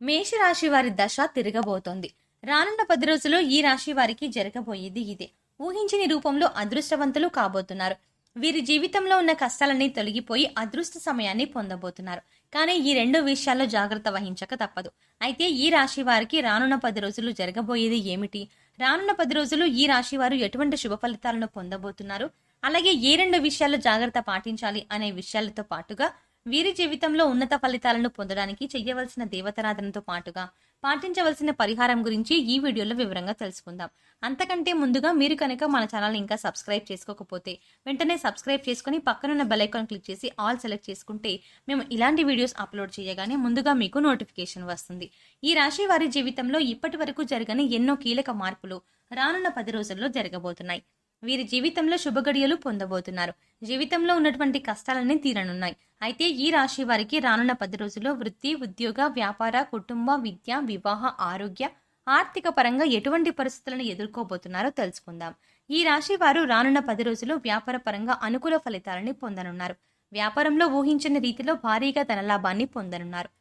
మేషరాశి వారి దశ తిరగబోతోంది. రానున్న 10 రోజుల్లో ఈ రాశి వారికి జరగబోయేది ఇదే. ఊహించని రూపంలో అదృష్టవంతులు కాబోతున్నారు. వీరి జీవితంలో ఉన్న కష్టాలన్నీ తొలగిపోయి అదృష్ట సమయాన్ని పొందబోతున్నారు. కానీ ఈ రెండు విషయాల్లో జాగ్రత్త వహించక తప్పదు. అయితే ఈ రాశి వారికి రానున్న 10 రోజులు జరగబోయేది ఏమిటి? రానున్న 10 రోజులు ఈ రాశి వారు ఎటువంటి శుభ ఫలితాలను పొందబోతున్నారు? అలాగే ఏ రెండు విషయాల్లో జాగ్రత్త పాటించాలి అనే విషయాలతో పాటుగా వీరి జీవితంలో ఉన్నత ఫలితాలను పొందడానికి చెయ్యవలసిన దేవతారాధనతో పాటుగా పాటించవలసిన పరిహారం గురించి ఈ వీడియోలో వివరంగా తెలుసుకుందాం. అంతకంటే ముందుగా మీరు కనుక మన ఛానల్ ఇంకా సబ్స్క్రైబ్ చేసుకోకపోతే వెంటనే సబ్స్క్రైబ్ చేసుకుని పక్కనున్న బెల్ ఐకాన్ క్లిక్ చేసి ఆల్ సెలెక్ట్ చేసుకుంటే మేము ఇలాంటి వీడియోస్ అప్లోడ్ చేయగానే ముందుగా మీకు నోటిఫికేషన్ వస్తుంది. ఈ రాశి వారి జీవితంలో ఇప్పటి వరకు జరగని ఎన్నో కీలక మార్పులు రానున్న 10 రోజుల్లో జరగబోతున్నాయి. వీరి జీవితంలో శుభగడియలు పొందబోతున్నారు. జీవితంలో ఉన్నటువంటి కష్టాలన్నీ తీరనున్నాయి. అయితే ఈ రాశి వారికి రానున్న 10 రోజుల్లో వృత్తి, ఉద్యోగ, వ్యాపార, కుటుంబ, విద్య, వివాహ, ఆరోగ్య, ఆర్థిక పరంగా ఎటువంటి పరిస్థితులను ఎదుర్కోబోతున్నారో తెలుసుకుందాం. ఈ రాశి వారు రానున్న 10 రోజుల్లో వ్యాపార పరంగా అనుకూల ఫలితాలని పొందనున్నారు. వ్యాపారంలో ఊహించని రీతిలో భారీగా ధనలాభాన్ని పొందనున్నారు.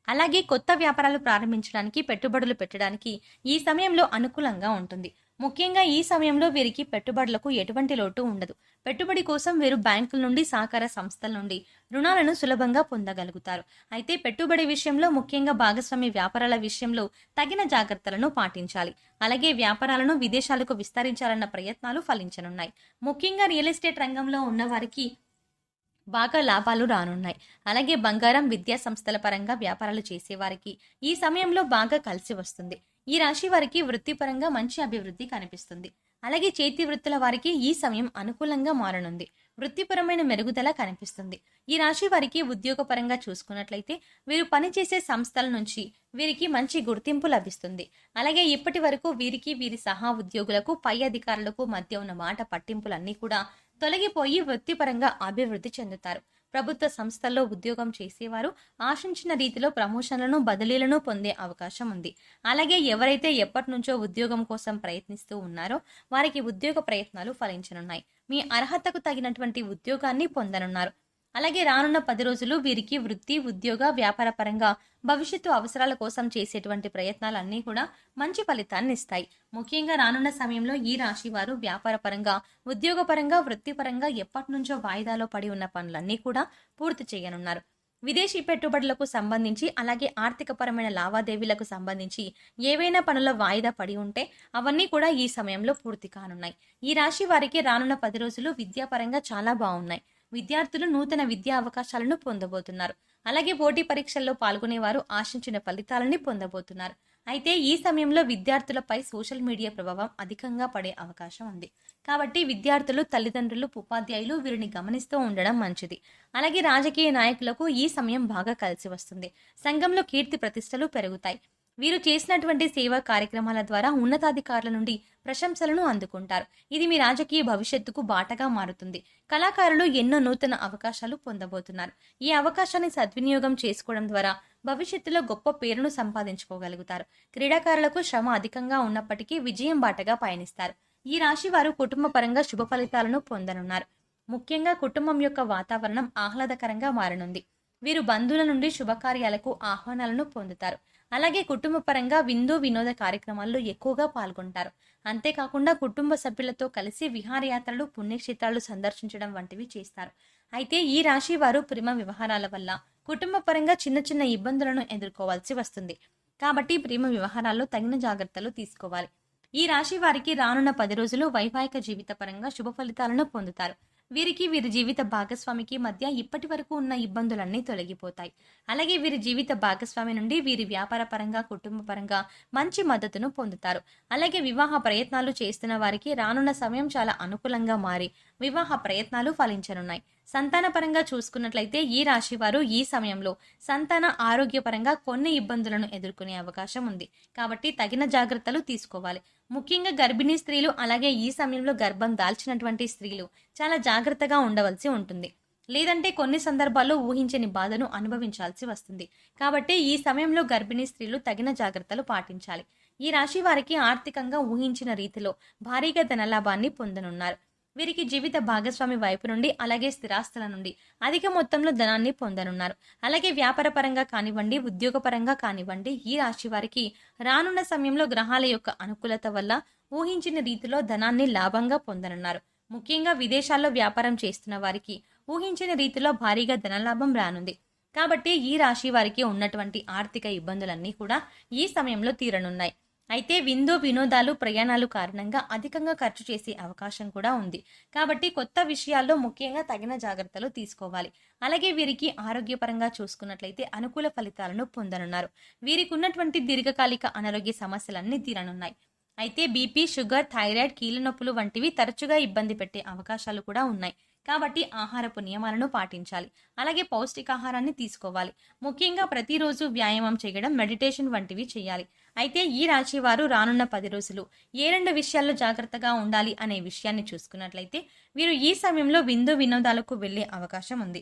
అలాగే కొత్త వ్యాపారాలు ప్రారంభించడానికి, పెట్టుబడులు పెట్టడానికి ఈ సమయంలో అనుకూలంగా ఉంటుంది. ముఖ్యంగా ఈ సమయంలో వీరికి పెట్టుబడులకు ఎటువంటి లోటు ఉండదు. పెట్టుబడి కోసం వీరు బ్యాంకుల నుండి, సహకార సంస్థల నుండి రుణాలను సులభంగా పొందగలుగుతారు. అయితే పెట్టుబడి విషయంలో, ముఖ్యంగా భాగస్వామి వ్యాపారాల విషయంలో తగిన జాగ్రత్తలను పాటించాలి. అలాగే వ్యాపారాలను విదేశాలకు విస్తరించాలన్న ప్రయత్నాలు ఫలించనున్నాయి. ముఖ్యంగా రియల్ ఎస్టేట్ రంగంలో ఉన్న వారికి బాగా లాభాలు రానున్నాయి. అలాగే బంగారం, విద్యా సంస్థల పరంగా వ్యాపారాలు చేసేవారికి ఈ సమయంలో బాగా కలిసి వస్తుంది. ఈ రాశి వారికి వృత్తిపరంగా మంచి అభివృద్ధి కనిపిస్తుంది. అలాగే చేతి వృత్తుల వారికి ఈ సమయం అనుకూలంగా మారనుంది. వృత్తిపరమైన మెరుగుదల కనిపిస్తుంది. ఈ రాశి వారికి ఉద్యోగపరంగా చూసుకున్నట్లయితే వీరు పనిచేసే సంస్థల నుంచి వీరికి మంచి గుర్తింపు లభిస్తుంది. అలాగే ఇప్పటి వరకు వీరికి, వీరి సహా ఉద్యోగులకు, పై అధికారులకు మధ్య ఉన్న మాట పట్టింపులన్నీ కూడా తొలగిపోయి వృత్తిపరంగా అభివృద్ధి చెందుతారు. ప్రభుత్వ సంస్థల్లో ఉద్యోగం చేసేవారు ఆశించిన రీతిలో ప్రమోషన్లను, బదిలీలను పొందే అవకాశం ఉంది. అలాగే ఎవరైతే ఎప్పటి నుంచో ఉద్యోగం కోసం ప్రయత్నిస్తూ ఉన్నారో వారికి ఉద్యోగ ప్రయత్నాలు ఫలించనున్నాయి. మీ అర్హతకు తగినటువంటి ఉద్యోగాన్ని పొందనున్నారు. అలాగే రానున్న 10 రోజులు వీరికి వృత్తి, ఉద్యోగ, వ్యాపార పరంగా భవిష్యత్తు అవసరాల కోసం చేసేటువంటి ప్రయత్నాలన్నీ కూడా మంచి ఫలితాన్ని ఇస్తాయి. ముఖ్యంగా రానున్న సమయంలో ఈ రాశి వారు వ్యాపార పరంగా, ఉద్యోగపరంగా, వృత్తిపరంగా ఎప్పటి నుంచో వాయిదాలో పడి ఉన్న పనులన్నీ కూడా పూర్తి చేయనున్నారు. విదేశీ పెట్టుబడులకు సంబంధించి, అలాగే ఆర్థికపరమైన లావాదేవీలకు సంబంధించి ఏవైనా పనుల వాయిదా పడి ఉంటే అవన్నీ కూడా ఈ సమయంలో పూర్తి కానున్నాయి. ఈ రాశి వారికి రానున్న 10 రోజులు విద్యాపరంగా చాలా బాగున్నాయి. విద్యార్థులు నూతన విద్యా అవకాశాలను పొందబోతున్నారు. అలాగే పోటీ పరీక్షల్లో పాల్గొనేవారు ఆశించిన ఫలితాలని పొందబోతున్నారు. అయితే ఈ సమయంలో విద్యార్థులపై సోషల్ మీడియా ప్రభావం అధికంగా పడే అవకాశం ఉంది. కాబట్టి విద్యార్థులు, తల్లిదండ్రులు, ఉపాధ్యాయులు వీరిని గమనిస్తూ ఉండడం మంచిది. అలాగే రాజకీయ నాయకులకు ఈ సమయం బాగా కలిసి వస్తుంది. సంఘంలో కీర్తి ప్రతిష్టలు పెరుగుతాయి. వీరు చేసినటువంటి సేవా కార్యక్రమాల ద్వారా ఉన్నతాధికారుల నుండి ప్రశంసలను అందుకుంటారు. ఇది మీ రాజకీయ భవిష్యత్తుకు బాటగా మారుతుంది. కళాకారులు ఎన్నో నూతన అవకాశాలు పొందబోతున్నారు. ఈ అవకాశాన్ని సద్వినియోగం చేసుకోవడం ద్వారా భవిష్యత్తులో గొప్ప పేరును సంపాదించుకోగలుగుతారు. క్రీడాకారులకు శ్రమ అధికంగా ఉన్నప్పటికీ విజయం బాటగా పయనిస్తారు. ఈ రాశి వారు కుటుంబ పరంగా శుభ ఫలితాలను పొందనున్నారు. ముఖ్యంగా కుటుంబం యొక్క వాతావరణం ఆహ్లాదకరంగా మారనుంది. వీరు బంధువుల నుండి శుభకార్యాలకు ఆహ్వానాలను పొందుతారు. అలాగే కుటుంబ పరంగా విందు, వినోద కార్యక్రమాల్లో ఎక్కువగా పాల్గొంటారు. అంతేకాకుండా కుటుంబ సభ్యులతో కలిసి విహారయాత్రలు, పుణ్యక్షేత్రాలు సందర్శించడం వంటివి చేస్తారు. అయితే ఈ రాశి వారు ప్రేమ వ్యవహారాల వల్ల కుటుంబ పరంగా చిన్న చిన్న ఇబ్బందులను ఎదుర్కోవాల్సి వస్తుంది. కాబట్టి ప్రేమ వ్యవహారాల్లో తగిన జాగ్రత్తలు తీసుకోవాలి. ఈ రాశి వారికి రానున్న 10 రోజులు వైవాహిక జీవిత పరంగా శుభ ఫలితాలను పొందుతారు. వీరికి, వీరి జీవిత భాగస్వామికి మధ్య ఇప్పటి వరకు ఉన్న ఇబ్బందులన్నీ తొలగిపోతాయి. అలాగే వీరి జీవిత భాగస్వామి నుండి వీరి వ్యాపార పరంగా, కుటుంబ పరంగా మంచి మద్దతును పొందుతారు. అలాగే వివాహ ప్రయత్నాలు చేస్తున్న వారికి రానున్న సమయం చాలా అనుకూలంగా మారి వివాహ ప్రయత్నాలు ఫలించనున్నాయి. సంతాన పరంగా చూసుకున్నట్లయితే ఈ రాశి వారు ఈ సమయంలో సంతాన ఆరోగ్యపరంగా కొన్ని ఇబ్బందులను ఎదుర్కొనే అవకాశం ఉంది. కాబట్టి తగిన జాగ్రత్తలు తీసుకోవాలి. ముఖ్యంగా గర్భిణీ స్త్రీలు, అలాగే ఈ సమయంలో గర్భం దాల్చినటువంటి స్త్రీలు చాలా జాగ్రత్తగా ఉండవలసి ఉంటుంది. లేదంటే కొన్ని సందర్భాల్లో ఊహించని బాధను అనుభవించాల్సి వస్తుంది. కాబట్టి ఈ సమయంలో గర్భిణీ స్త్రీలు తగిన జాగ్రత్తలు పాటించాలి. ఈ రాశి వారికి ఆర్థికంగా ఊహించిన రీతిలో భారీగా ధనలాభాన్ని పొందనున్నారు. వీరికి జీవిత భాగస్వామి వైపు నుండి అలాగే స్థిరాస్తుల నుండి అధిక మొత్తంలో ధనాన్ని పొందనున్నారు. అలాగే వ్యాపార పరంగా కానివ్వండి, ఉద్యోగపరంగా కానివ్వండి, ఈ రాశి వారికి రానున్న సమయంలో గ్రహాల యొక్క అనుకూలత వల్ల ఊహించిన రీతిలో ధనాన్ని లాభంగా పొందనున్నారు. ముఖ్యంగా విదేశాల్లో వ్యాపారం చేస్తున్న వారికి ఊహించిన రీతిలో భారీగా ధనలాభం రానుంది. కాబట్టి ఈ రాశి వారికి ఉన్నటువంటి ఆర్థిక ఇబ్బందులన్నీ కూడా ఈ సమయంలో తీరనున్నాయి. అయితే విందు వినోదాలు ప్రయాణాలు కారణంగా అధికంగా ఖర్చు చేసే అవకాశం కూడా ఉంది. కాబట్టి కొత్త విషయాల్లో ముఖ్యంగా తగిన జాగ్రత్తలు తీసుకోవాలి. అలాగే వీరికి ఆరోగ్యపరంగా చూసుకున్నట్లయితే అనుకూల ఫలితాలను పొందనున్నారు. వీరికి ఉన్నటువంటి దీర్ఘకాలిక అనారోగ్య సమస్యలన్నీ తీరనున్నాయి. అయితే బీపీ, షుగర్, థైరాయిడ్, కీళ్ళ నొప్పులు వంటివి తరచుగా ఇబ్బంది పెట్టే అవకాశాలు కూడా ఉన్నాయి. కాబట్టి ఆహారపు నియమాలను పాటించాలి. అలాగే పౌష్టికాహారాన్ని తీసుకోవాలి. ముఖ్యంగా ప్రతిరోజు వ్యాయామం చేయడం, మెడిటేషన్ వంటివి చేయాలి. అయితే ఈ రాశి వారు రానున్న 10 రోజులు ఏ 2 విషయాల్లో జాగ్రత్తగా ఉండాలి అనే విషయాన్ని చూసుకున్నట్లయితే వీరు ఈ సమయంలో విందు వినోదాలకు వెళ్లే అవకాశం ఉంది.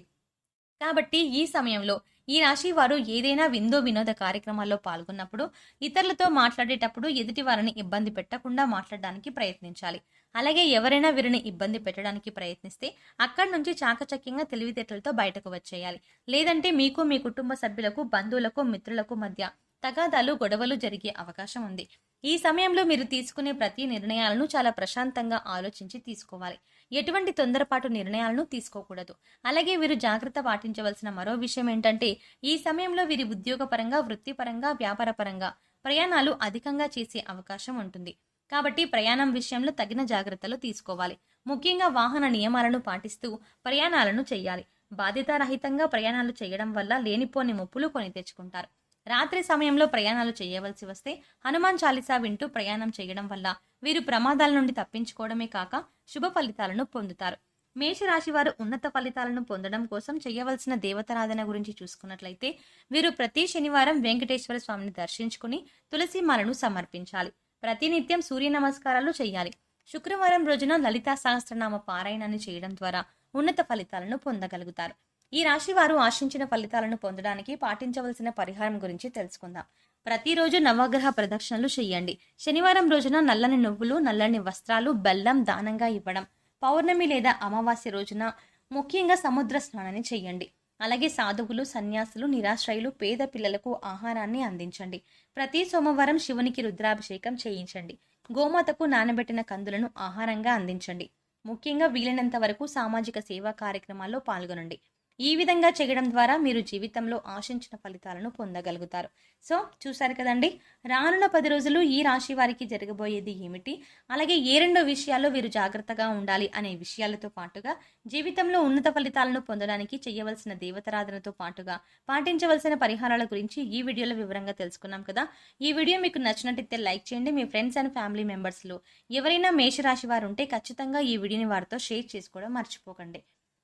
కాబట్టి ఈ సమయంలో ఈ రాశి వారు ఏదైనా విందు వినోద కార్యక్రమాల్లో పాల్గొన్నప్పుడు ఇతరులతో మాట్లాడేటప్పుడు ఎదుటి వారిని ఇబ్బంది పెట్టకుండా మాట్లాడడానికి ప్రయత్నించాలి. అలాగే ఎవరైనా వీరిని ఇబ్బంది పెట్టడానికి ప్రయత్నిస్తే అక్కడి నుంచి చాకచక్యంగా తెలివితేటలతో బయటకు వచ్చేయాలి. లేదంటే మీకు, మీ కుటుంబ సభ్యులకు, బంధువులకు, మిత్రులకు మధ్య తగాదాలు, గొడవలు జరిగే అవకాశం ఉంది. ఈ సమయంలో మీరు తీసుకునే ప్రతి నిర్ణయాలను చాలా ప్రశాంతంగా ఆలోచించి తీసుకోవాలి. ఎటువంటి తొందరపాటు నిర్ణయాలను తీసుకోకూడదు. అలాగే వీరు జాగ్రత్త పాటించవలసిన మరో విషయం ఏంటంటే ఈ సమయంలో వీరి ఉద్యోగపరంగా, వృత్తిపరంగా, వ్యాపారపరంగా ప్రయాణాలు అధికంగా చేసే అవకాశం ఉంటుంది. కాబట్టి ప్రయాణం విషయంలో తగిన జాగ్రత్తలు తీసుకోవాలి. ముఖ్యంగా వాహన నియమాలను పాటిస్తూ ప్రయాణాలను చేయాలి. బాధ్యతారహితంగా ప్రయాణాలు చేయడం వల్ల లేనిపోని ముప్పులు కొని తెచ్చుకుంటారు. రాత్రి సమయంలో ప్రయాణాలు చేయవలసి వస్తే హనుమాన్ చాలీసా వింటూ ప్రయాణం చేయడం వల్ల వీరు ప్రమాదాల నుండి తప్పించుకోవడమే కాక శుభ ఫలితాలను పొందుతారు. మేషరాశి వారు ఉన్నత ఫలితాలను పొందడం కోసం చేయవలసిన దేవతారాధన గురించి చూసుకున్నట్లయితే వీరు ప్రతి శనివారం వెంకటేశ్వర స్వామిని దర్శించుకుని తులసి మాలను సమర్పించాలి. ప్రతినిత్యం సూర్య నమస్కారాలు చేయాలి. శుక్రవారం రోజున లలితా సహస్రనామ పారాయణాన్ని చేయడం ద్వారా ఉన్నత ఫలితాలను పొందగలుగుతారు. ఈ రాశి వారు ఆశించిన ఫలితాలను పొందడానికి పాటించవలసిన పరిహారం గురించి తెలుసుకుందాం. ప్రతిరోజు నవగ్రహ ప్రదక్షిణలు చేయండి. శనివారం రోజున నల్లని నువ్వులు, నల్లని వస్త్రాలు, బెల్లం దానంగా ఇవ్వడం. పౌర్ణమి లేదా అమావాస్య రోజున ముఖ్యంగా సముద్ర స్నానాన్ని చేయండి. అలాగే సాధువులు, సన్యాసులు, నిరాశ్రయులు, పేద పిల్లలకు ఆహారాన్ని అందించండి. ప్రతి సోమవారం శివునికి రుద్రాభిషేకం చేయించండి. గోమాతకు నానబెట్టిన కందులను ఆహారంగా అందించండి. ముఖ్యంగా వీలైనంత వరకు సామాజిక సేవా కార్యక్రమాల్లో పాల్గొనండి. ఈ విధంగా చేయడం ద్వారా మీరు జీవితంలో ఆశించిన ఫలితాలను పొందగలుగుతారు. సో చూసారు కదండి, రానున్న 10 రోజులు ఈ రాశి వారికి జరగబోయేది ఏమిటి, అలాగే ఏ 2 విషయాల్లో వీరు జాగ్రత్తగా ఉండాలి అనే విషయాలతో పాటుగా జీవితంలో ఉన్నత ఫలితాలను పొందడానికి చేయవలసిన దేవతారాధనతో పాటుగా పాటించవలసిన పరిహారాల గురించి ఈ వీడియోలో వివరంగా తెలుసుకున్నాం కదా. ఈ వీడియో మీకు నచ్చినట్టయితే లైక్ చేయండి. మీ ఫ్రెండ్స్ అండ్ ఫ్యామిలీ మెంబర్స్లో ఎవరైనా మేషరాశి వారు ఉంటే ఖచ్చితంగా ఈ వీడియోని వారితో షేర్ చేసుకోవడం మర్చిపోకండి.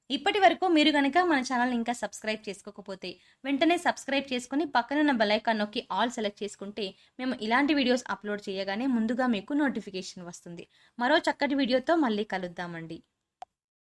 ఇప్పటి వరకు మీరు కనుక మన ఛానల్ ఇంకా సబ్స్క్రైబ్ చేసుకోకపోతే వెంటనే సబ్స్క్రైబ్ చేసుకుని పక్కనున్న బెల్ ఐకాన్ నొక్కి ఆల్ సెలెక్ట్ చేసుకుంటే మేము ఇలాంటి వీడియోస్ అప్లోడ్ చేయగానే ముందుగా మీకు నోటిఫికేషన్ వస్తుంది. మరో చక్కటి వీడియోతో మళ్ళీ కలుద్దామండి.